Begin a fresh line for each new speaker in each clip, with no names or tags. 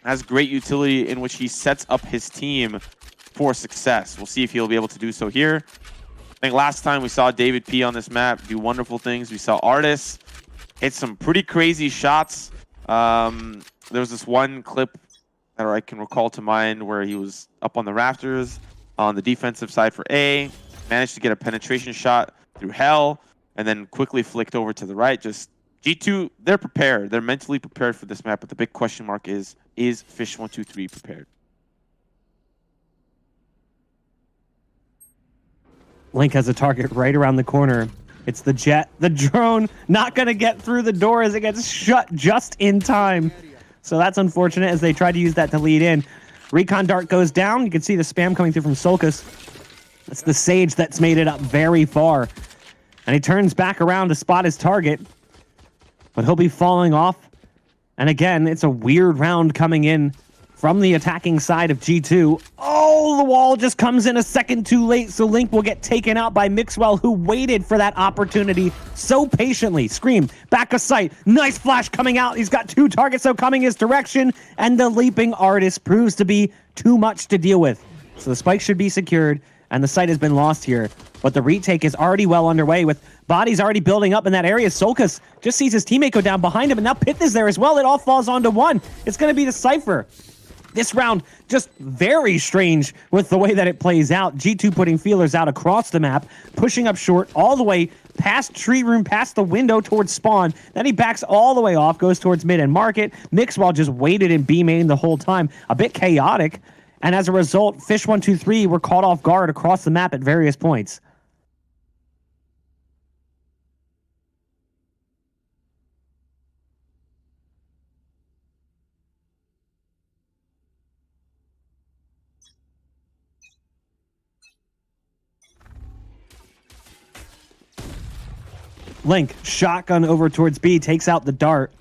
has great utility in which he sets up his team for success. We'll see if he'll be able to do so here. I think last time we saw David P on this map do wonderful things. We saw Artists hit some pretty crazy shots. There was this one clip that I can recall to mind where he was up on the rafters on the defensive side for A, managed to get a penetration shot through hell, and then quickly flicked over to the right. Just G2, they're prepared. They're mentally prepared for this map, but the big question mark is fish123 prepared?
Link has a target right around the corner. It's the jet. The drone not going to get through the door as it gets shut just in time. So that's unfortunate as they tried to use that to lead in. Recon Dart goes down. You can see the spam coming through from Solkus. That's the Sage that's made it up very far. And he turns back around to spot his target. But he'll be falling off. And again, it's a weird round coming in from the attacking side of G2. Oh, the wall just comes in a second too late, so Link will get taken out by Mixwell, who waited for that opportunity so patiently. Scream, back of sight, nice flash coming out. He's got two targets though coming his direction, and the leaping Artist proves to be too much to deal with. So the spike should be secured, and the site has been lost here. But the retake is already well underway with bodies already building up in that area. Solkus just sees his teammate go down behind him, and now Pith is there as well. It all falls onto one. It's going to be the Cypher. This round, just very strange with the way that it plays out. G2 putting feelers out across the map, pushing up short all the way past tree room, past the window towards spawn. Then he backs all the way off, goes towards mid and market. Mixwell just waited in B main the whole time. A bit chaotic. And as a result, fish123 were caught off guard across the map at various points. Link, shotgun over towards B, takes out the dart.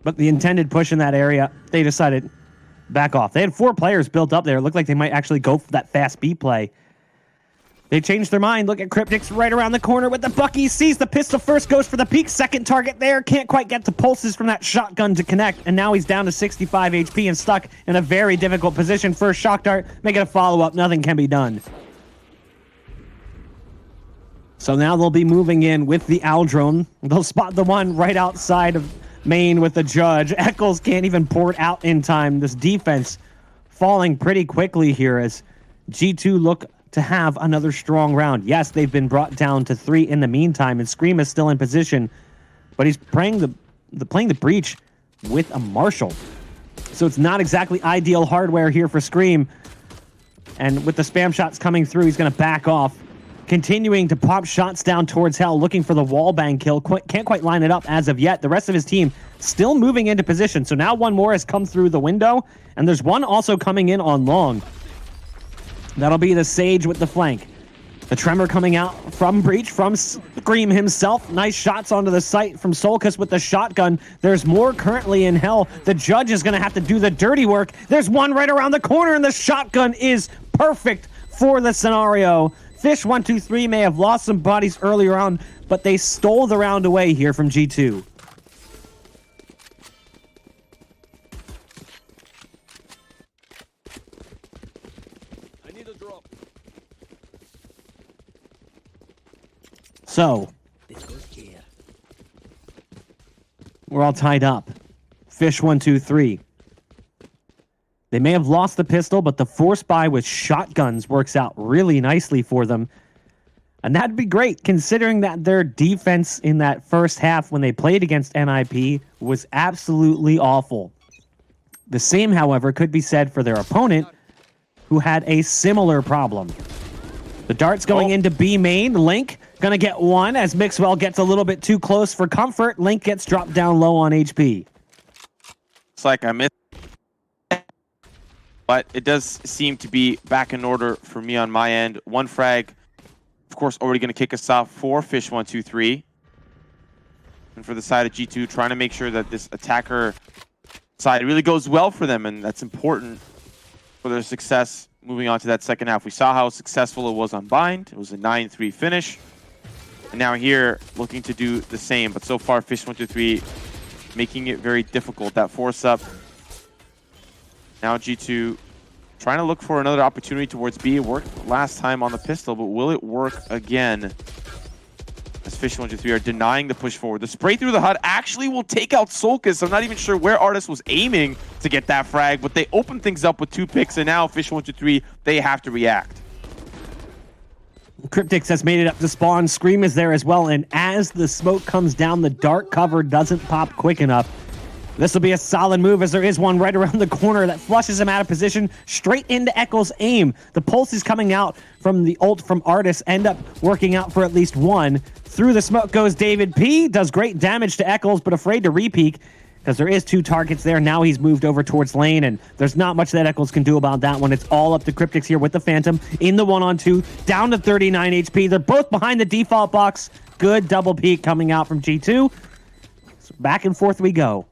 But the intended push in that area, they decided back off. They had 4 players built up there. It looked like they might actually go for that fast B play. They changed their mind. Look at Cryptix right around the corner with the Bucky. Sees the pistol first, goes for the peak. Second target there. Can't quite get the pulses from that shotgun to connect. And now he's down to 65 HP and stuck in a very difficult position. First shock dart, make it a follow-up. Nothing can be done. So now they'll be moving in with the Owl drone. They'll spot the one right outside of main with the Judge. Eccles can't even port out in time. This defense falling pretty quickly here as G2 look to have another strong round. Yes, they've been brought down to 3 in the meantime, and Scream is still in position, but he's playing the breach with a Marshall. So it's not exactly ideal hardware here for Scream. And with the spam shots coming through, he's going to back off. Continuing to pop shots down towards Hell, looking for the wallbang kill. Can't quite line it up as of yet. The rest of his team still moving into position. So now one more has come through the window, and there's one also coming in on long. That'll be the Sage with the flank. The Tremor coming out from Breach, from Scream himself. Nice shots onto the site from Solkus with the shotgun. There's more currently in Hell. The Judge is going to have to do the dirty work. There's one right around the corner, and the shotgun is perfect for the scenario. fish123 may have lost some bodies earlier on, but they stole the round away here from G2.
I need a drop.
So, we're all tied up. fish123. They may have lost the pistol, but the force buy with shotguns works out really nicely for them. And that'd be great, considering that their defense in that first half when they played against NIP was absolutely awful. The same, however, could be said for their opponent, who had a similar problem. The dart's going into B main. Link gonna get one as Mixwell gets a little bit too close for comfort. Link gets dropped down low on HP.
It's like I missed. But it does seem to be back in order for me on my end. One frag, of course, already going to kick us off for fish123. And for the side of G2, trying to make sure that this attacker side really goes well for them. And that's important for their success moving on to that second half. We saw how successful it was on Bind. It was a 9-3 finish. And now here, looking to do the same. But so far, fish123 making it very difficult. That force up. Now G2 trying to look for another opportunity towards B. It worked last time on the pistol, but will it work again? As fish123 are denying the push forward. The spray through the HUD actually will take out Solkis. I'm not even sure where Artist was aiming to get that frag, but they open things up with 2 picks, and now fish123, they have to react.
Cryptix has made it up to spawn. Scream is there as well, and as the smoke comes down, the dark cover doesn't pop quick enough. This will be a solid move, as there is one right around the corner that flushes him out of position straight into Echo's aim. The pulse is coming out from the ult from Artis, end up working out for at least one. Through the smoke goes David P. Does great damage to Echoes, but afraid to repeak because there is 2 targets there. Now he's moved over towards lane, and there's not much that Echoes can do about that one. It's all up to Cryptix here with the Phantom in the 1-on-2, down to 39 HP. They're both behind the default box. Good double peek coming out from G2. So back and forth we go.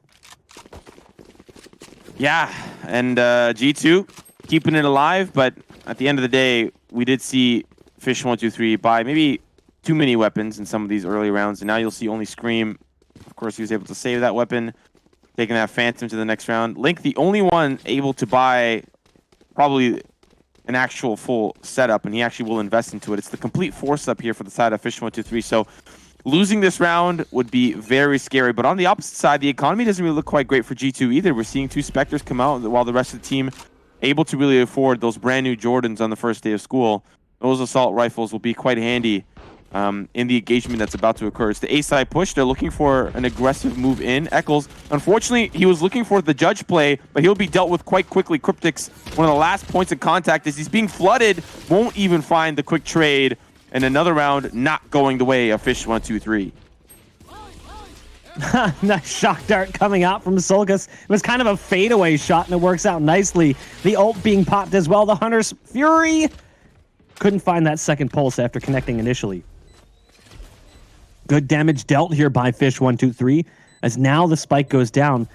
Yeah, and G2 keeping it alive, but at the end of the day, we did see fish123 buy maybe too many weapons in some of these early rounds, and now you'll see only Scream. Of course, he was able to save that weapon, taking that Phantom to the next round. Link, the only one able to buy probably an actual full setup, and he actually will invest into it. It's the complete force up here for the side of fish123, so losing this round would be very scary. But on the opposite side, the economy doesn't really look quite great for G2 either. We're seeing 2 Spectres come out while the rest of the team able to really afford those brand new Jordans on the first day of school. Those assault rifles will be quite handy in the engagement that's about to occur. It's the A side push. They're looking for an aggressive move in. Eccles, unfortunately, he was looking for the judge play, but he'll be dealt with quite quickly. Cryptix, one of the last points of contact as he's being flooded, won't even find the quick trade. And another round not going the way of fish123.
Nice shock dart coming out from Solkis. It was kind of a fadeaway shot, and it works out nicely. The ult being popped as well. The Hunter's Fury couldn't find that second pulse after connecting initially. Good damage dealt here by fish123, as now the spike goes down.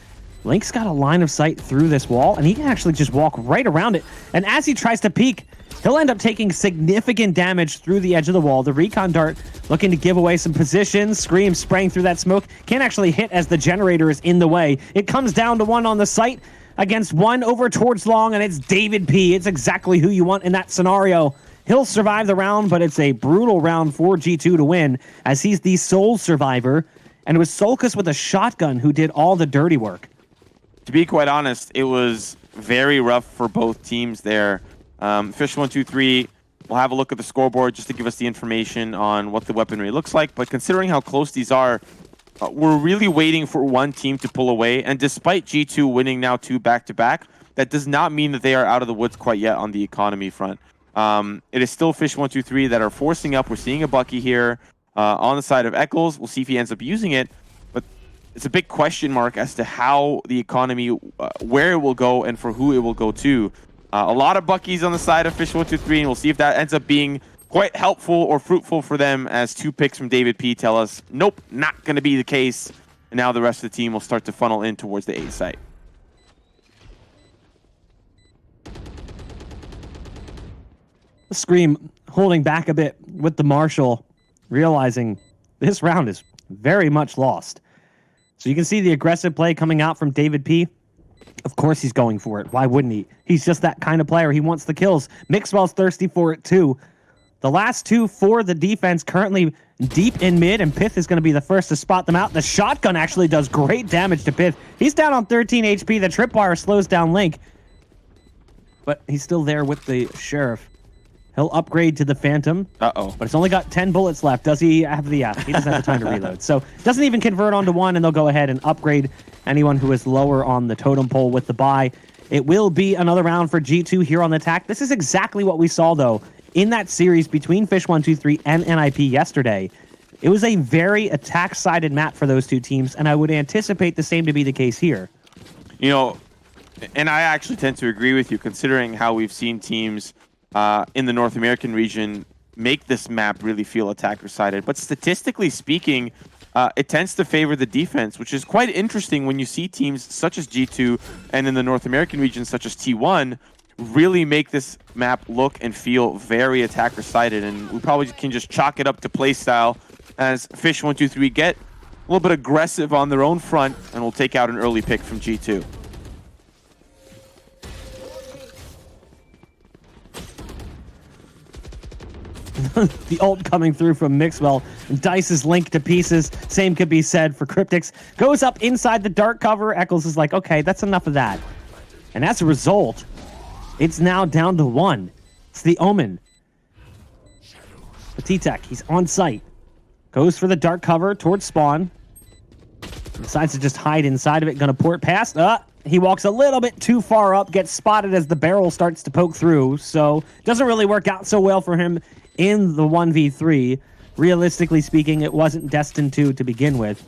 Link's got a line of sight through this wall, and he can actually just walk right around it. And as he tries to peek, he'll end up taking significant damage through the edge of the wall. The recon dart looking to give away some positions. Scream spraying through that smoke. Can't actually hit as the generator is in the way. It comes down to 1 on the site against 1 over towards long, and it's David P. It's exactly who you want in that scenario. He'll survive the round, but it's a brutal round for G2 to win, as he's the sole survivor. And it was Solkis with a shotgun who did all the dirty work.
To be quite honest, it was very rough for both teams there. Fish123 will have a look at the scoreboard just to give us the information on what the weaponry looks like. But considering how close these are, we're really waiting for one team to pull away. And despite G2 winning now 2 back-to-back, that does not mean that they are out of the woods quite yet on the economy front. It is still fish123 that are forcing up. We're seeing a Bucky here on the side of Eccles. We'll see if he ends up using it. But it's a big question mark as to how the economy, where it will go and for who it will go to. A lot of Buckies on the side of fish123, and we'll see if that ends up being quite helpful or fruitful for them, as 2 picks from David P tell us, nope, not going to be the case. And now the rest of the team will start to funnel in towards the A site.
Scream holding back a bit with the Marshal, realizing this round is very much lost. So you can see the aggressive play coming out from David P. Of course he's going for it. Why wouldn't he? He's just that kind of player. He wants the kills. Mixwell's thirsty for it too. The last 2 for the defense currently deep in mid, and Pith is going to be the first to spot them out. The shotgun actually does great damage to Pith. He's down on 13 HP. The tripwire slows down Link, but he's still there with the Sheriff. He'll upgrade to the Phantom.
Uh-oh.
But it's only got 10 bullets left. Does he have the... he doesn't have the time to reload. So doesn't even convert onto 1, and they'll go ahead and upgrade anyone who is lower on the totem pole with the buy. It will be another round for G2 here on the attack. This is exactly what we saw, though, in that series between fish123 and NIP yesterday. It was a very attack-sided map for those 2 teams, and I would anticipate the same to be the case here.
You know, and I actually tend to agree with you, considering how we've seen teams in the North American region make this map really feel attacker-sided. But statistically speaking, it tends to favor the defense, which is quite interesting when you see teams such as G2 and in the North American region such as T1 really make this map look and feel very attacker-sided. And we probably can just chalk it up to playstyle, as fish123 get a little bit aggressive on their own front, and will take out an early pick from G2.
The ult coming through from Mixwell. Dice is linked to pieces. Same could be said for Cryptics. Goes up inside the dark cover. Eccles is like, okay, that's enough of that. And as a result, it's now down to 1. It's the Omen. The T-Tech, he's on site. Goes for the dark cover towards spawn. Decides to just hide inside of it. Gonna port past. He walks a little bit too far up. Gets spotted as the barrel starts to poke through. So doesn't really work out so well for him in the 1v3. Realistically speaking, it wasn't destined to begin with.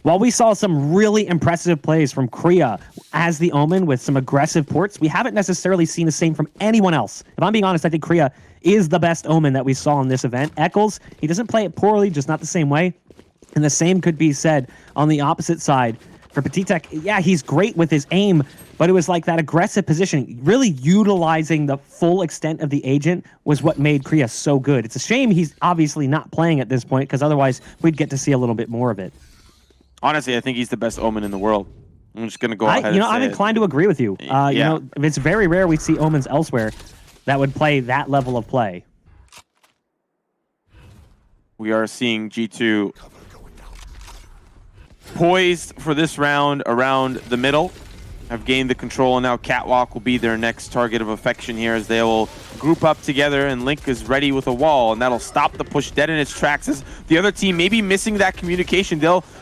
While we saw some really impressive plays from Korea as the Omen with some aggressive ports, we haven't necessarily seen the same from anyone else. If I'm being honest, I think Korea is the best Omen that we saw in this event. Eccles, he doesn't play it poorly, just not the same way. And the same could be said on the opposite side. For Petitek, yeah, he's great with his aim, but it was like that aggressive positioning. Really utilizing the full extent of the agent was what made Korea so good. It's a shame he's obviously not playing at this point, because otherwise we'd get to see a little bit more of it.
Honestly, I think he's the best Omen in the world. I'm just going to go ahead and say
I'm inclined to agree with you.
Yeah.
You know, it's very rare we see Omens elsewhere that would play that level of play.
We are seeing G2 poised for this round around the middle. Have gained the control, and now Catwalk will be their next target of affection here as they will group up together, and Link is ready with a wall, and that'll stop the push dead in its tracks as the other team may be missing that communication.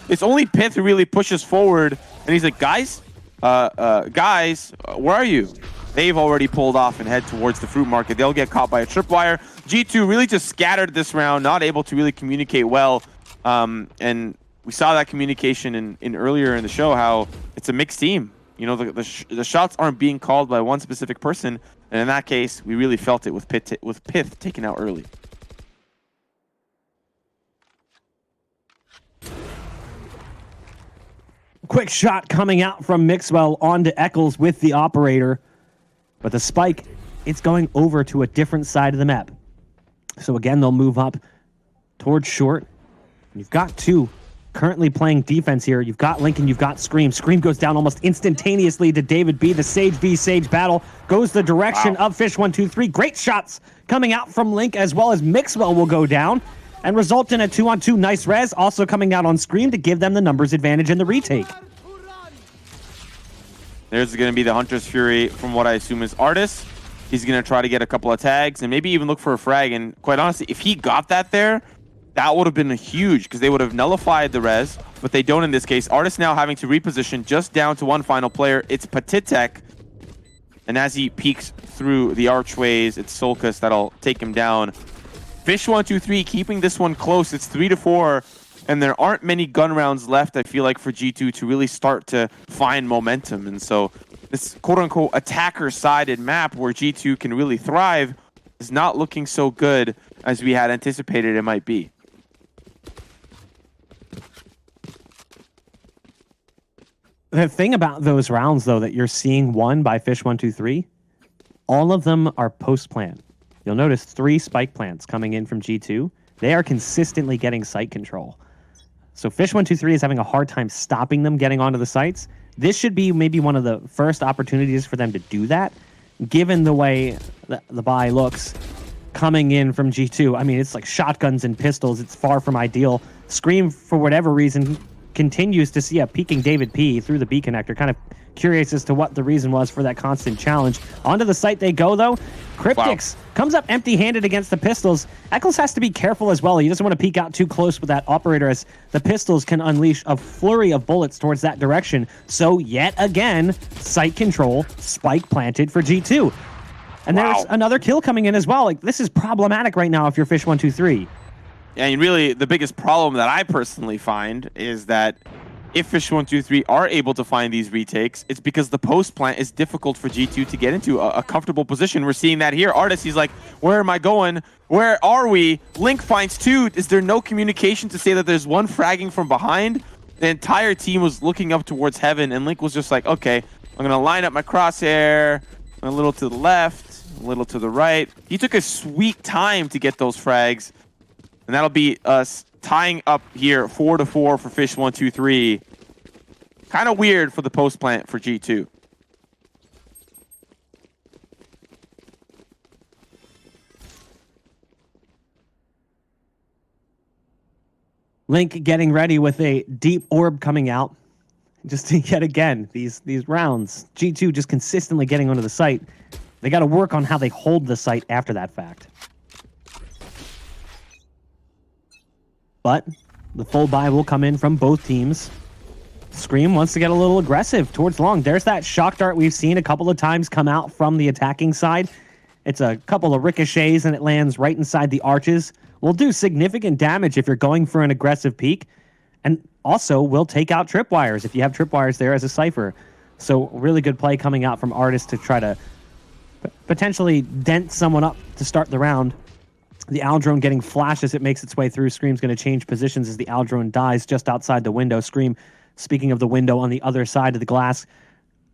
It's only Pith who really pushes forward, and he's like, guys, where are you? They've already pulled off and head towards the fruit market. They'll get caught by a tripwire. G2 really just scattered this round, not able to really communicate well, and we saw that communication in earlier in the show, how it's a mixed team. You know, the shots aren't being called by one specific person, and in that case, we really felt it with Pith taken out early.
Quick shot coming out from Mixwell onto Eccles with the operator, but the spike, it's going over to a different side of the map. So again, they'll move up towards short. You've got two currently playing defense here. You've got Link and you've got Scream. Scream goes down almost instantaneously to David B. The Sage v Sage battle goes the direction of fish123. Great shots coming out from Link, as well as Mixwell will go down and result in a 2-on-2. Nice res also coming out on Scream to give them the numbers advantage in the retake.
There's going to be the Hunter's Fury from what I assume is Artis. He's going to try to get a couple of tags and maybe even look for a frag. And quite honestly, if he got that there, that would have been huge, because they would have nullified the res, but they don't in this case. Artis now having to reposition just down to one final player. It's Petitek. And as he peeks through the archways, it's Solkus that'll take him down. fish123 keeping this one close. It's 3-4, and there aren't many gun rounds left, I feel like, for G2 to really start to find momentum. And so this quote-unquote attacker-sided map where G2 can really thrive is not looking so good as we had anticipated it might be.
The thing about those rounds, though, that you're seeing won by fish123, all of them are post-plant. You'll notice 3 spike plants coming in from G2. They are consistently getting site control. So fish123 is having a hard time stopping them getting onto the sites. This should be maybe one of the first opportunities for them to do that, given the way the buy looks coming in from G2. I mean, it's like shotguns and pistols. It's far from ideal. Scream, for whatever reason, continues to see a peeking David P through the B connector. Kind of curious as to what the reason was for that constant challenge. Onto the site they go, though. Cryptics comes up empty-handed against the pistols. Eccles has to be careful as well. He doesn't want to peek out too close with that operator, as the pistols can unleash a flurry of bullets towards that direction. So yet again, site control, spike planted for G2. And there's another kill coming in as well. Like, this is problematic right now if you're fish123.
And really, the biggest problem that I personally find is that if fish123 are able to find these retakes, it's because the post plant is difficult for G2 to get into a comfortable position. We're seeing that here. Artis, he's like, where am I going? Where are we? Link finds 2. Is there no communication to say that there's one fragging from behind? The entire team was looking up towards heaven, and Link was just like, okay, I'm going to line up my crosshair a little to the left, a little to the right. He took a sweet time to get those frags. And that'll be us tying up here 4-4 for fish123. Kind of weird for the post plant for G2.
Link getting ready with a deep orb coming out. Just to yet again, these rounds. G2 just consistently getting onto the site. They got to work on how they hold the site after that fact. But the full buy will come in from both teams. Scream wants to get a little aggressive towards long. There's that shock dart we've seen a couple of times come out from the attacking side. It's a couple of ricochets and it lands right inside the arches. Will do significant damage if you're going for an aggressive peek. And also will take out tripwires if you have tripwires there as a cipher. So really good play coming out from Artist to try to potentially dent someone up to start the round. The Owl Drone getting flashed as it makes its way through. Scream's going to change positions as the Owl Drone dies just outside the window. Scream, speaking of the window on the other side of the glass,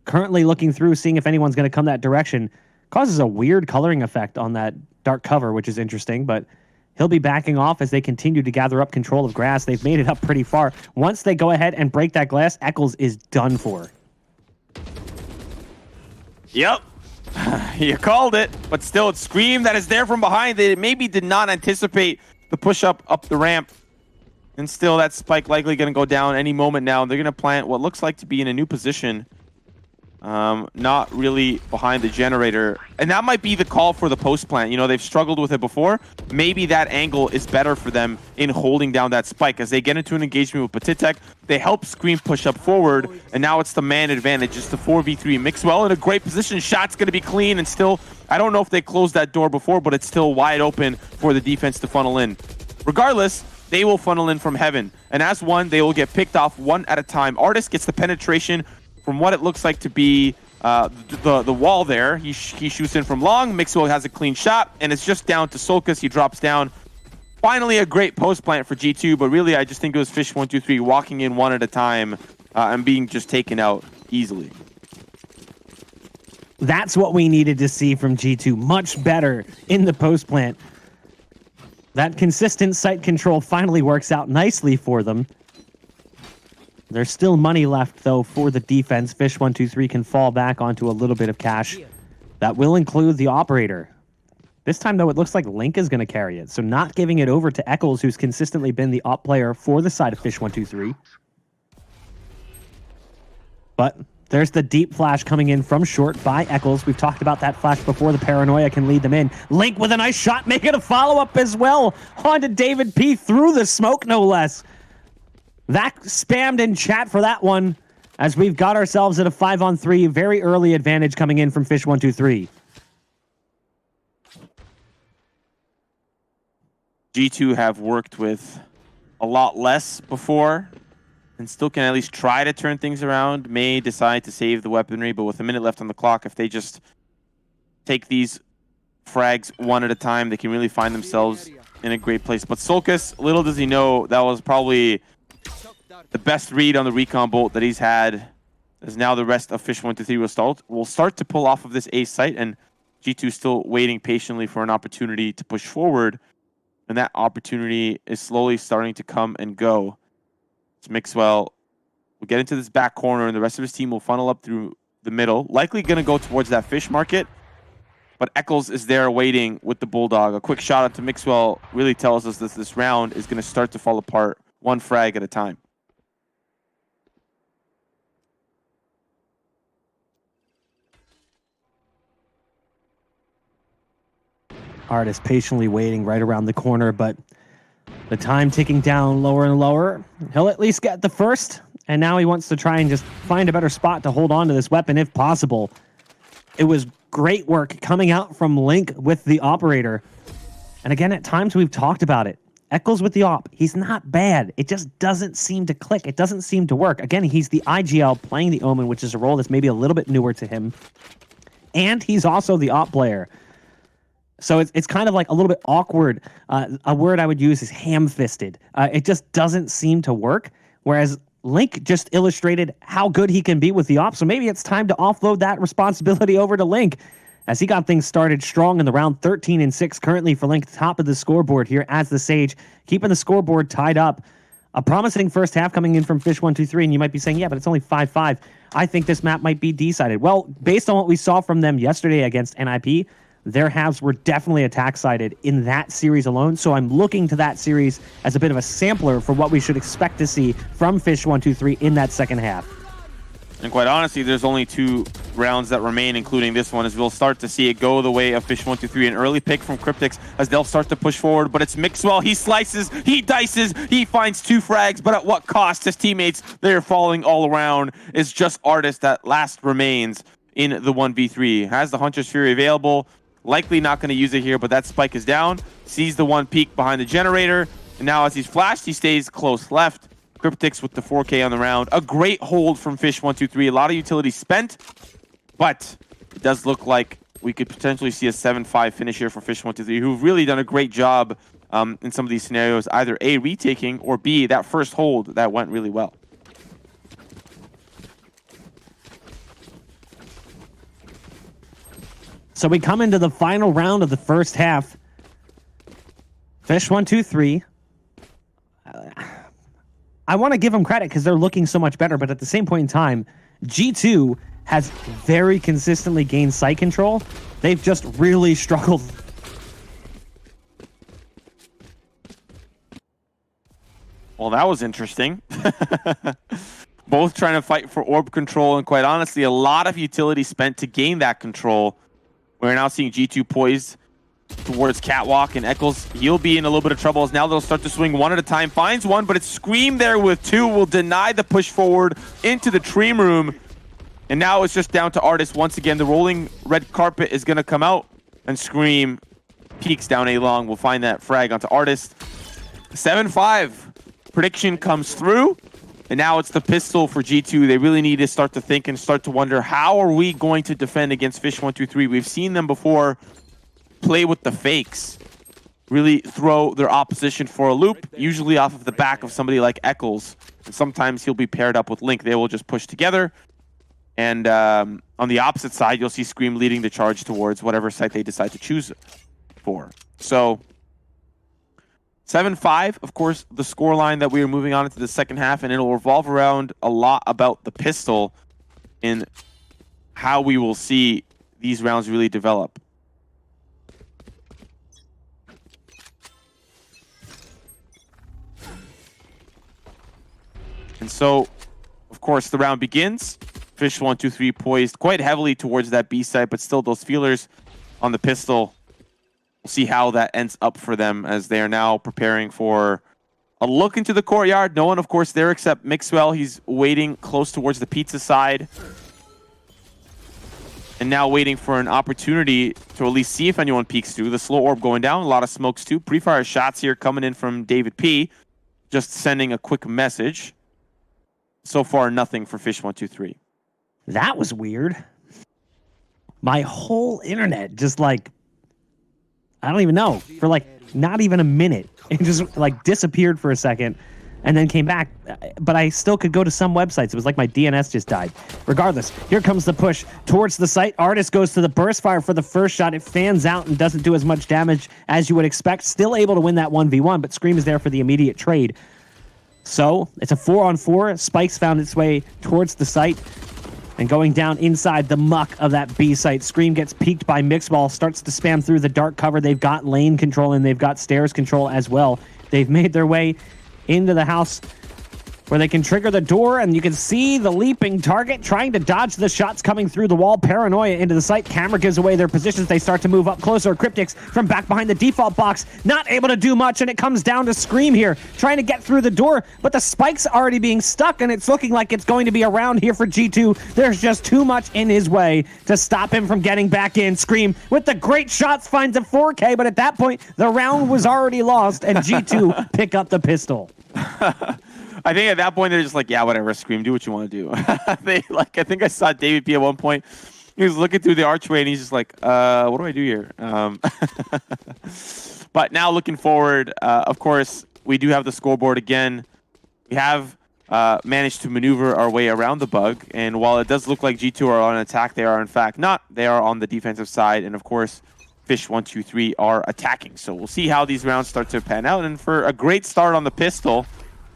currently looking through, seeing if anyone's going to come that direction. Causes a weird coloring effect on that dark cover, which is interesting, but he'll be backing off as they continue to gather up control of grass. They've made it up pretty far. Once they go ahead and break that glass, Eccles is done for.
Yep. You called it, but still it's Scream that is there from behind. They maybe did not anticipate the push up the ramp. And still that spike likely going to go down any moment now. They're going to plant what looks like to be in a new position. Not really behind the generator. And that might be the call for the post plant. You know, they've struggled with it before. Maybe that angle is better for them in holding down that spike. As they get into an engagement with Petitek, they help Scream push up forward. And now it's the man advantage. It's the 4v3. Mixwell in a great position. Shot's going to be clean. And still, I don't know if they closed that door before, but it's still wide open for the defense to funnel in. Regardless, they will funnel in from heaven. And as one, they will get picked off one at a time. Artist gets the penetration from what it looks like to be the wall there. He shoots in from long. Mixwell has a clean shot, and it's just down to Solkus. He drops down. Finally, a great post plant for G2, but really, I just think it was fish123 walking in one at a time and being just taken out easily.
That's what we needed to see from G2. Much better in the post plant. That consistent site control finally works out nicely for them. There's still money left, though, for the defense. Fish123 can fall back onto a little bit of cash. That will include the operator. This time, though, it looks like Link is going to carry it. So not giving it over to Eccles, who's consistently been the op player for the side of Fish123. But there's the deep flash coming in from short by Eccles. We've talked about that flash before. The paranoia can lead them in. Link with a nice shot, making a follow-up as well. On to David P. through the smoke, no less. That spammed in chat for that one, as we've got ourselves at a 5-on-3, very early advantage coming in from Fish123.
G2 have worked with a lot less before and still can at least try to turn things around. May decide to save the weaponry, but with a minute left on the clock, if they just take these frags one at a time, they can really find themselves in a great place. But Solkus, little does he know, that was probably the best read on the recon bolt that he's had, as now the rest of Fish123 will start to pull off of this A site, and G2 still waiting patiently for an opportunity to push forward, and that opportunity is slowly starting to come and go. So Mixwell will get into this back corner, and the rest of his team will funnel up through the middle, likely going to go towards that fish market, but Eccles is there waiting with the Bulldog. A quick shot onto Mixwell really tells us that this round is going to start to fall apart one frag at a time.
Artist patiently waiting right around the corner, but the time ticking down lower and lower. He'll at least get the first, and now he wants to try and just find a better spot to hold on to this weapon if possible. It was great work coming out from Link with the operator. And again, at times we've talked about it. Eccles with the op, he's not bad. It just doesn't seem to click. It doesn't seem to work. Again, he's the IGL playing the Omen, which is a role that's maybe a little bit newer to him. And he's also the op player. So it's kind of like a little bit awkward. A word I would use is ham-fisted. It just doesn't seem to work. Whereas Link just illustrated how good he can be with the op. So maybe it's time to offload that responsibility over to Link. as he got things started strong in the round. 13-6 currently for Link, top of the scoreboard here as the Sage, keeping the scoreboard tied up. A promising first half coming in from fish123, and you might be saying, yeah, but it's only 5-5. I think this map might be decided. Well, based on what we saw from them yesterday against NIP, their halves were definitely attack-sided in that series alone, so I'm looking to that series as a bit of a sampler for what we should expect to see from fish123 in that second half.
And quite honestly, there's only 2 rounds that remain, including this one, as we'll start to see it go the way of fish123. An early pick from Cryptix as they'll start to push forward, but it's Mixwell. He slices, he dices, he finds 2 frags, but at what cost? His teammates, they're falling all around. It's just Artist that last remains in the 1v3. Has the Hunter's Fury available. Likely not going to use it here, but that spike is down. Sees the 1 peek behind the generator, and now as he's flashed, he stays close left. Cryptix with the 4K on the round. A great hold from fish123. A lot of utility spent, but it does look like we could potentially see a 7-5 finish here for fish123, who've really done a great job in some of these scenarios, either A, retaking, or B, that first hold that went really well.
So we come into the final round of the first half. fish123. I want to give them credit because they're looking so much better, but at the same point in time, G2 has very consistently gained site control. They've just really struggled.
Well, that was interesting. Both trying to fight for orb control, and quite honestly, a lot of utility spent to gain that control. We're now seeing G2 poised towards Catwalk, and Eccles, he'll be in a little bit of trouble as now they'll start to swing one at a time. Finds one, but it's Scream there with 2, will deny the push forward into the Dream Room. And now it's just down to Artist once again. The rolling red carpet is going to come out, and Scream peeks down A long. We'll find that frag onto Artist. 7-5 prediction comes through, and now it's the pistol for G2. They really need to start to think and start to wonder, how are we going to defend against fish123? We've seen them before play with the fakes, really throw their opposition for a loop, usually off of the back of somebody like Eccles. And sometimes he'll be paired up with Link. They will just push together. And on the opposite side, you'll see Scream leading the charge towards whatever site they decide to choose for. So 7-5, of course, the scoreline that we are moving on into the second half, and it'll revolve around a lot about the pistol and how we will see these rounds really develop. And so, of course, the round begins. fish123 poised quite heavily towards that B side, but still those feelers on the pistol. We'll see how that ends up for them as they are now preparing for a look into the courtyard. No one, of course, there except Mixwell. He's waiting close towards the pizza side. And now waiting for an opportunity to at least see if anyone peeks through. The slow orb going down, a lot of smokes too. Pre-fire shots here coming in from David P. Just sending a quick message. So far, nothing for fish123.
That was weird. My whole internet just I don't even know, for not even a minute. It just disappeared for a second and then came back. But I still could go to some websites. It was like my DNS just died. Regardless, here comes the push towards the site. Artist goes to the burst fire for the first shot. It fans out and doesn't do as much damage as you would expect. Still able to win that 1v1, but Scream is there for the immediate trade. So it's a 4-on-4. Spikes found its way towards the site and going down inside the muck of that B site. Scream gets peeked by Mixball, starts to spam through the dark cover. They've got lane control and they've got stairs control as well. They've made their way into the house where they can trigger the door, and you can see the leaping target trying to dodge the shots coming through the wall. Paranoia into the site. Camera gives away their positions. They start to move up closer. Cryptix from back behind the default box, not able to do much, and it comes down to Scream here, trying to get through the door, but the spike's already being stuck, and it's looking like it's going to be around here for G2. There's just too much in his way to stop him from getting back in. Scream, with the great shots, finds a 4K, but at that point, the round was already lost, and G2 pick up the pistol.
I think at that point they're just like, yeah, whatever, Scream, do what you want to do. I think I saw David P at one point. He was looking through the archway and he's just like, what do I do here? But now looking forward, of course, we do have the scoreboard again. We have managed to maneuver our way around the bug. And while it does look like G2 are on attack, they are in fact not. They are on the defensive side. And of course, fish123 are attacking. So we'll see how these rounds start to pan out. And for a great start on the pistol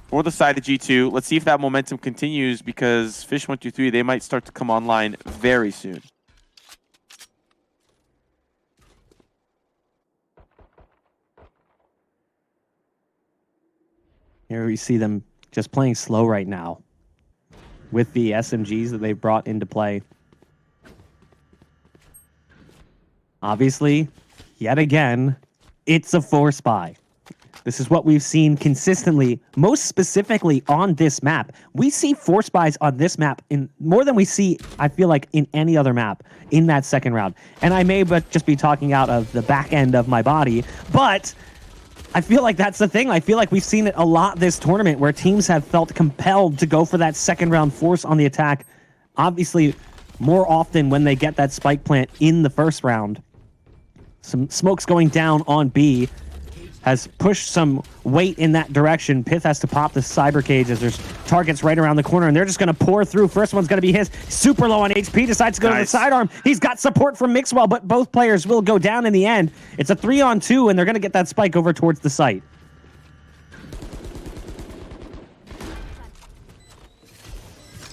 for the side of G2, let's see if that momentum continues, because fish123, they might start to come online very soon.
Here we see them just playing slow right now with the SMGs that they've brought into play. Obviously, yet again, it's a force buy. This is what we've seen consistently, most specifically on this map. We see force buys on this map in more than we see, I feel like, in any other map in that second round. And I may but just be talking out of the back end of my body, but I feel like that's the thing. I feel like we've seen it a lot this tournament, where teams have felt compelled to go for that second round force on the attack. Obviously, more often when they get that spike plant in the first round. Some smokes going down on B has pushed some weight in that direction. Pith has to pop the cyber cage as there's targets right around the corner, and they're just going to pour through. First one's going to be his. Super low on HP, decides to go to the sidearm. He's got support from Mixwell, but both players will go down in the end. It's a 3-on-2, and they're going to get that spike over towards the site.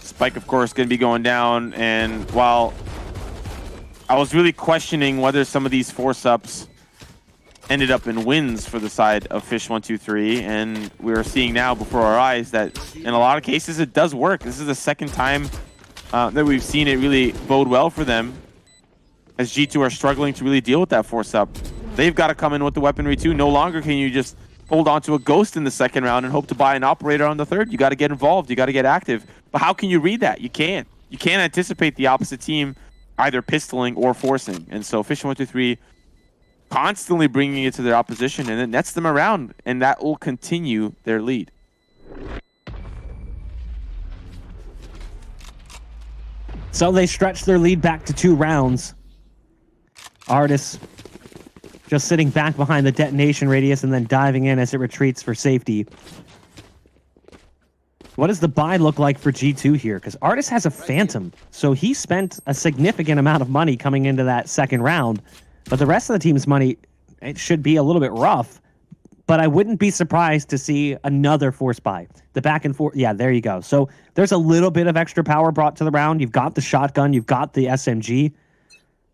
Spike, of course, going to be going down, and while I was really questioning whether some of these force-ups ended up in wins for the side of fish123, and we're seeing now before our eyes that in a lot of cases it does work. This is the second time that we've seen it really bode well for them, as G2 are struggling to really deal with that force up. They've got to come in with the weaponry too. No longer can you just hold on to a ghost in the second round and hope to buy an operator on the third. You got to get involved. You got to get active. But how can you read that? You can't. You can't anticipate the opposite team either pistoling or forcing. And so fish123 constantly bringing it to their opposition, and it nets them around, and that will continue their lead.
So they stretch their lead back to 2 rounds. Artis just sitting back behind the detonation radius and then diving in as it retreats for safety. What does the buy look like for G2 here? Because Artis has a Phantom, so he spent a significant amount of money coming into that second round. But the rest of the team's money, it should be a little bit rough. But I wouldn't be surprised to see another force buy. The back and forth, yeah, there you go. So there's a little bit of extra power brought to the round. You've got the shotgun, you've got the SMG,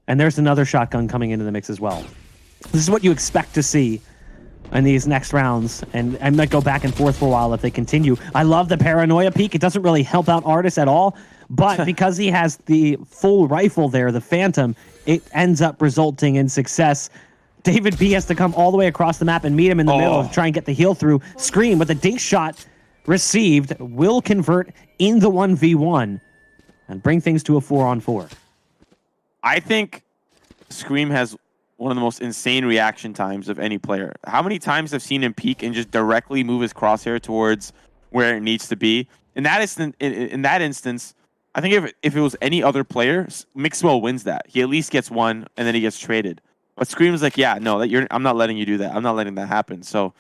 and there's another shotgun coming into the mix as well. This is what you expect to see in these next rounds, and I might go back and forth for a while if they continue. I love the paranoia peak. It doesn't really help out Artis at all, but because he has the full rifle there, the Phantom, it ends up resulting in success. David B has to come all the way across the map and meet him in the middle to try and get the heal through. Scream with a dink shot received will convert in the 1v1 and bring things to a 4-on-4.
I think Scream has one of the most insane reaction times of any player. How many times I've seen him peek and just directly move his crosshair towards where it needs to be? In that instance, I think if it was any other player, Mixwell wins that. He at least gets one, and then he gets traded. But Scream's like, yeah, no, I'm not letting you do that. I'm not letting that happen. So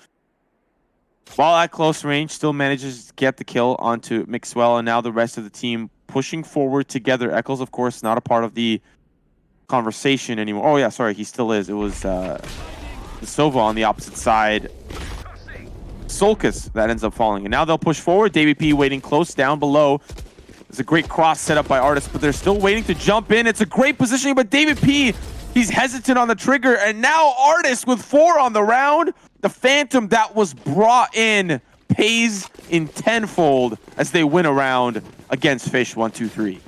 while at close range, still manages to get the kill onto Mixwell, and now the rest of the team pushing forward together. Eccles, of course, not a part of the conversation anymore. Oh, yeah, sorry, he still is. It was the Sova on the opposite side. Solkis that ends up falling. And now they'll push forward. David P waiting close down below. It's a great cross set up by Artis, but they're still waiting to jump in. It's a great positioning, but David P, he's hesitant on the trigger, and now Artis with 4 on the round. The Phantom that was brought in pays in tenfold as they win a round against fish123.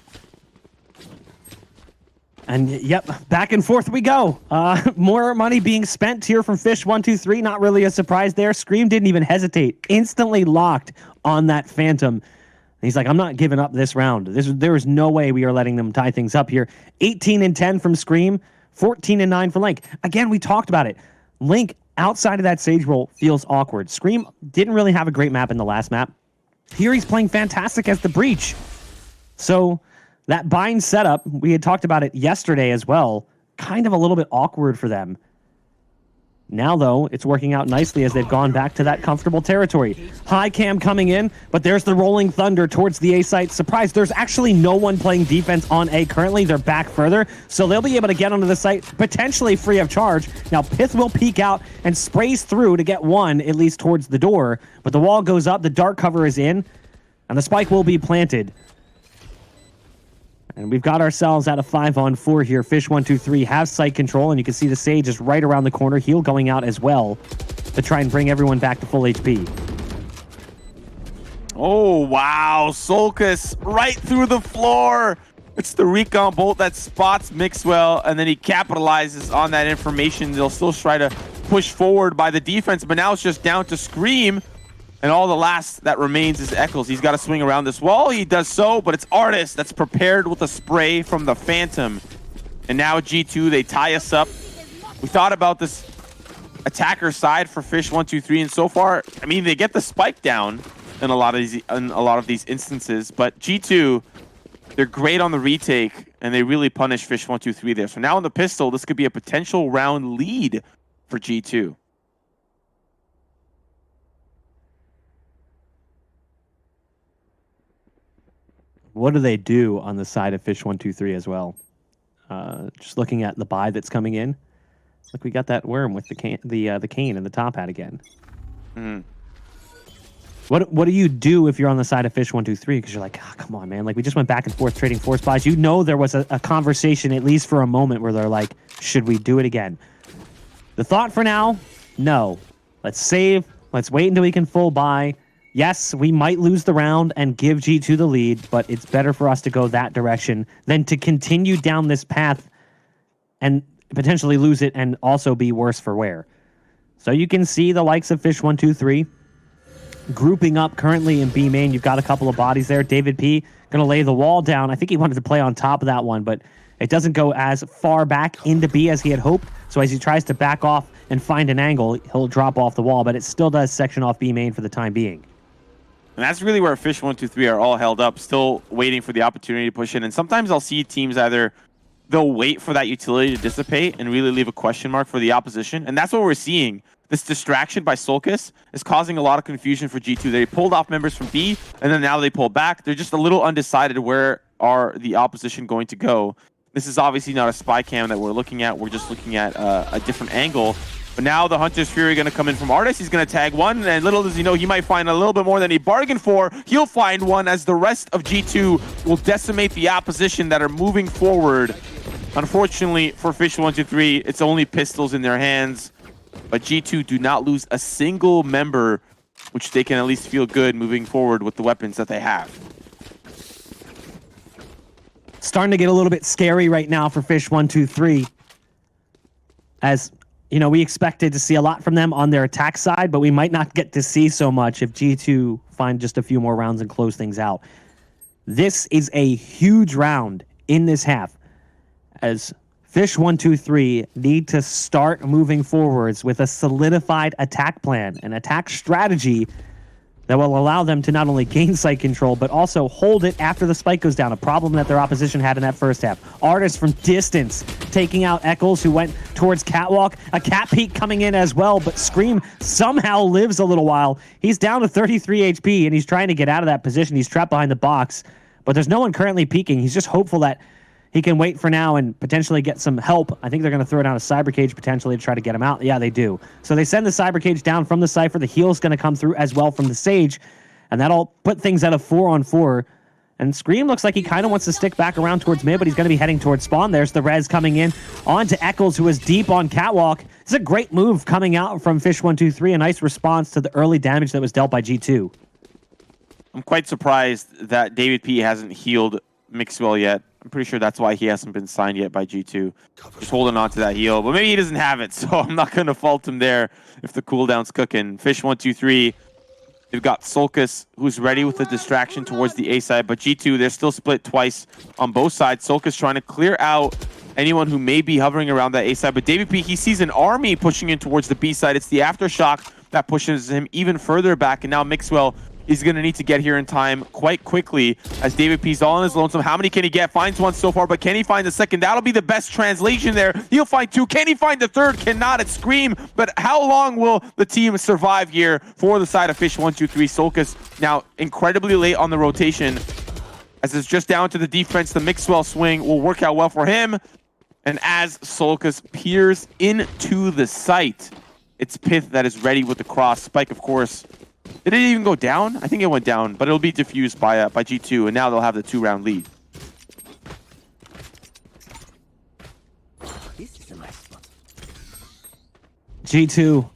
And yep, back and forth we go. More money being spent here from fish123. Not really a surprise there. Scream didn't even hesitate. Instantly locked on that Phantom. He's like, I'm not giving up this round. There is no way we are letting them tie things up here. 18-10 from Scream, 14-9 for Link. Again, we talked about it. Link, outside of that Sage roll, feels awkward. Scream didn't really have a great map in the last map. Here he's playing fantastic as the Breach. So that bind setup, we had talked about it yesterday as well, kind of a little bit awkward for them. Now, though, it's working out nicely as they've gone back to that comfortable territory. High cam coming in, but there's the rolling thunder towards the A site. Surprise, there's actually no one playing defense on A currently. They're back further, so they'll be able to get onto the site, potentially free of charge. Now, Pith will peek out and sprays through to get one, at least towards the door, but the wall goes up, the dark cover is in, and the spike will be planted. And we've got ourselves at a 5-on-4 here. Fish123 have site control, and you can see the Sage is right around the corner. Heal going out as well to try and bring everyone back to full HP.
Oh, wow. Solkus right through the floor. It's the recon bolt that spots Mixwell, and then he capitalizes on that information. They'll still try to push forward by the defense, but now it's just down to Scream. And all the last that remains is Eccles. He's got to swing around this wall. He does so, but it's Artist that's prepared with a spray from the Phantom. And now G2, they tie us up. We thought about this attacker side for Fish123, and so far, I mean, they get the spike down in a lot of these instances, but G2, they're great on the retake, and they really punish Fish123 there. So now on the pistol, this could be a potential round lead for G2.
What do they do on the side of Fish123 as well? Just looking at the buy that's coming in. Look, we got that worm with the cane and the top hat again.
Mm.
What do you do if you're on the side of Fish123? Because you're like, oh, come on, man. Like, we just went back and forth trading force buys. You know there was a conversation, at least for a moment, where they're like, should we do it again? The thought for now, no. Let's save. Let's wait until we can full buy. Yes, we might lose the round and give G2 the lead, but it's better for us to go that direction than to continue down this path and potentially lose it and also be worse for wear. So you can see the likes of Fish123 grouping up currently in B main. You've got a couple of bodies there. David P going to lay the wall down. I think he wanted to play on top of that one, but it doesn't go as far back into B as he had hoped. So as he tries to back off and find an angle, he'll drop off the wall, but it still does section off B main for the time being.
And that's really where Fish123 are all held up, still waiting for the opportunity to push in. And sometimes I'll see teams either they'll wait for that utility to dissipate and really leave a question mark for the opposition. And that's what we're seeing. This distraction by Solkus is causing a lot of confusion for G2. They pulled off members from B, and then now they pull back. They're just a little undecided where are the opposition going to go. This is obviously not a spy cam that we're looking at. We're just looking at a different angle. But now the Hunter's Fury going to come in from Artist. He's going to tag one, and little does he know, he might find a little bit more than he bargained for. He'll find one as the rest of G2 will decimate the opposition that are moving forward. Unfortunately for Fish123, it's only pistols in their hands. But G2 do not lose a single member, which they can at least feel good moving forward with the weapons that they have.
Starting to get a little bit scary right now for Fish123. As you know, we expected to see a lot from them on their attack side, but we might not get to see so much if G2 find just a few more rounds and close things out. This is a huge round in this half, as Fish123 need to start moving forwards with a solidified attack plan, an attack strategy that will allow them to not only gain site control, but also hold it after the spike goes down, a problem that their opposition had in that first half. Artist from distance taking out Eccles, who went towards Catwalk. A cat peek coming in as well, but Scream somehow lives a little while. He's down to 33 HP, and he's trying to get out of that position. He's trapped behind the box, but there's no one currently peeking. He's just hopeful that he can wait for now and potentially get some help. I think they're going to throw down a cyber cage potentially to try to get him out. Yeah, they do. So they send the cyber cage down from the Cypher. The heal's going to come through as well from the Sage, and that'll put things at a 4-on-4. And Scream looks like he kind of wants to stick back around towards mid, but he's going to be heading towards spawn. There's the res coming in on to Eccles, who is deep on Catwalk. It's a great move coming out from Fish123. A nice response to the early damage that was dealt by G2.
I'm quite surprised that David P hasn't healed Mixwell yet. I'm pretty sure that's why he hasn't been signed yet by G2. Just holding on to that heal. But maybe he doesn't have it, so I'm not going to fault him there if the cooldown's cooking. Fish123, they've got Solkus, who's ready with the distraction towards the A side. But G2, they're still split twice on both sides. Solkus trying to clear out anyone who may be hovering around that A side. But David P, he sees an army pushing in towards the B side. It's the Aftershock that pushes him even further back. And now Mixwell, He's going to need to get here in time quite quickly as David P's all on his lonesome. How many can he get? Finds one so far, but can he find the second? That'll be the best translation there. He'll find two. Can he find the third? Cannot. It's Scream. But how long will the team survive here for the side of fish123? Solkis now incredibly late on the rotation as it's just down to the defense. The Mixwell swing will work out well for him. And as Solkis peers into the site, it's Pith that is ready with the cross. Spike, of course. Did it even go down? I think it went down, but it'll be diffused by G2, and now they'll have the 2-round lead.
This is a nice spot.
G2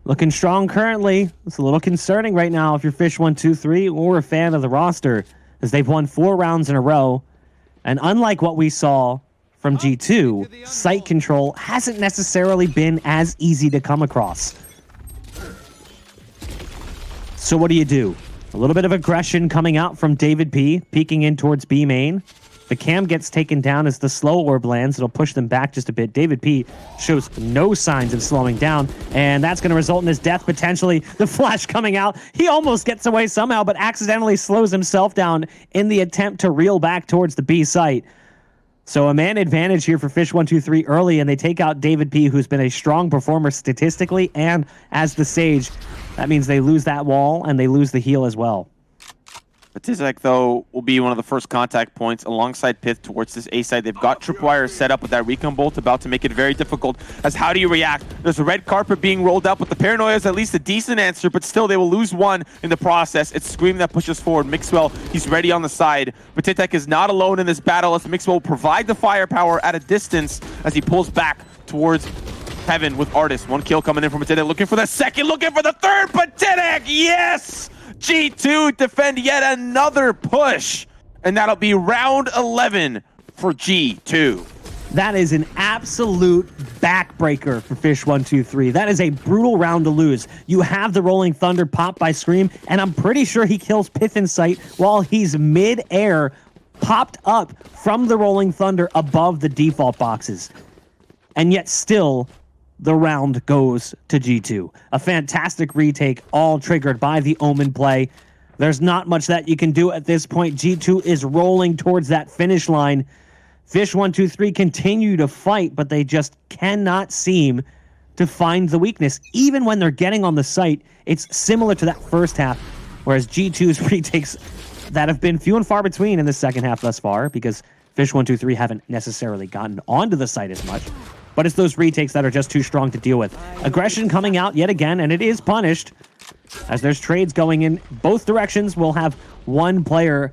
looking strong currently. It's a little concerning right now if you're fish123 or a fan of the roster, as they've won 4 rounds in a row. And unlike what we saw from G2, site control hasn't necessarily been as easy to come across. So what do? A little bit of aggression coming out from David P, peeking in towards B main. The cam gets taken down as the slow orb lands. It'll push them back just a bit. David P shows no signs of slowing down, and that's going to result in his death potentially. The flash coming out. He almost gets away somehow, but accidentally slows himself down in the attempt to reel back towards the B site. So a man advantage here for fish123 early, and they take out David P, who's been a strong performer statistically and as the Sage. That means they lose that wall, and they lose the heal as well.
Patizek, though, will be one of the first contact points alongside Pith towards this A side. They've got Tripwire set up with that recon bolt, about to make it very difficult. As how do you react? There's a red carpet being rolled up, but the paranoia is at least a decent answer, but still they will lose one in the process. It's Scream that pushes forward. Mixwell, he's ready on the side. Patizek is not alone in this battle as Mixwell will provide the firepower at a distance as he pulls back towards Heaven with Artist. 1 kill coming in from Patizek, looking for the second, looking for the third. Patizek, yes! G2 defend yet another push, and that'll be round 11 for G2.
That is an absolute backbreaker for fish123. That is a brutal round to lose. You have the Rolling Thunder popped by Scream, and I'm pretty sure he kills Pith in sight while he's mid-air, popped up from the Rolling Thunder above the default boxes. And yet still, the round goes to G2. A fantastic retake, all triggered by the Omen play. There's not much that you can do at this point. G2 is rolling towards that finish line. fish123 continue to fight, but they just cannot seem to find the weakness. Even when they're getting on the site, it's similar to that first half, whereas G2's retakes that have been few and far between in the second half thus far, because fish123 haven't necessarily gotten onto the site as much. But it's those retakes that are just too strong to deal with. Aggression coming out yet again, and it is punished. As there's trades going in both directions, we'll have one player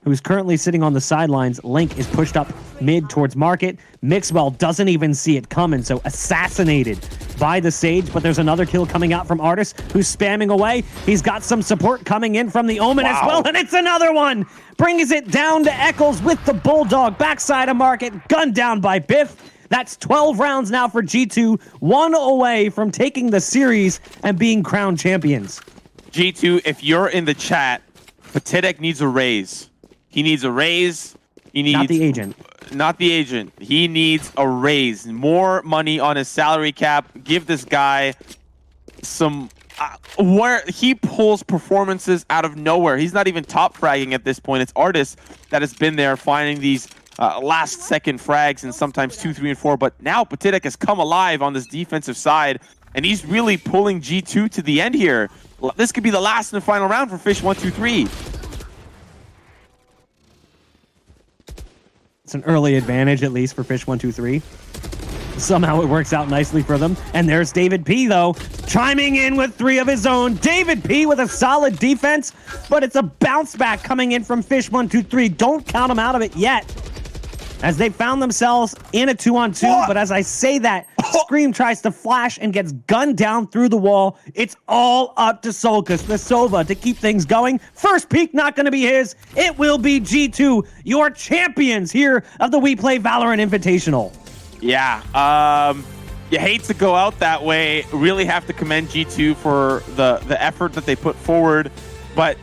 who's currently sitting on the sidelines. Link is pushed up mid towards Market. Mixwell doesn't even see it coming, so assassinated by the Sage. But there's another kill coming out from Artist, who's spamming away. He's got some support coming in from the Omen as well, and it's another one! Brings it down to Eccles with the Bulldog. Backside of Market, gunned down by Biff. That's 12 rounds now for G2, 1 away from taking the series and being crowned champions.
G2, if you're in the chat, Patizek needs a raise. He needs a raise. He needs
Not the agent.
Not the agent. He needs a raise. More money on his salary cap. Give this guy some... where he pulls performances out of nowhere. He's not even top fragging at this point. It's Artist that has been there finding these last-second frags and sometimes 2, 3, and 4. But now Patizek has come alive on this defensive side, and he's really pulling G2 to the end here. This could be the last and final round for fish123.
It's an early advantage, at least, for fish123. Somehow it works out nicely for them. And there's David P, though, chiming in with 3 of his own. David P with a solid defense, but it's a bounce back coming in from fish123. Don't count him out of it yet, as they found themselves in a 2-on-2. But as I say that, Scream tries to flash and gets gunned down through the wall. It's all up to Solkis, the Sova, to keep things going. First peak not going to be his. It will be G2, your champions here of the WePlay Valorant Invitational.
Yeah, you hate to go out that way. Really have to commend G2 for the effort that they put forward, but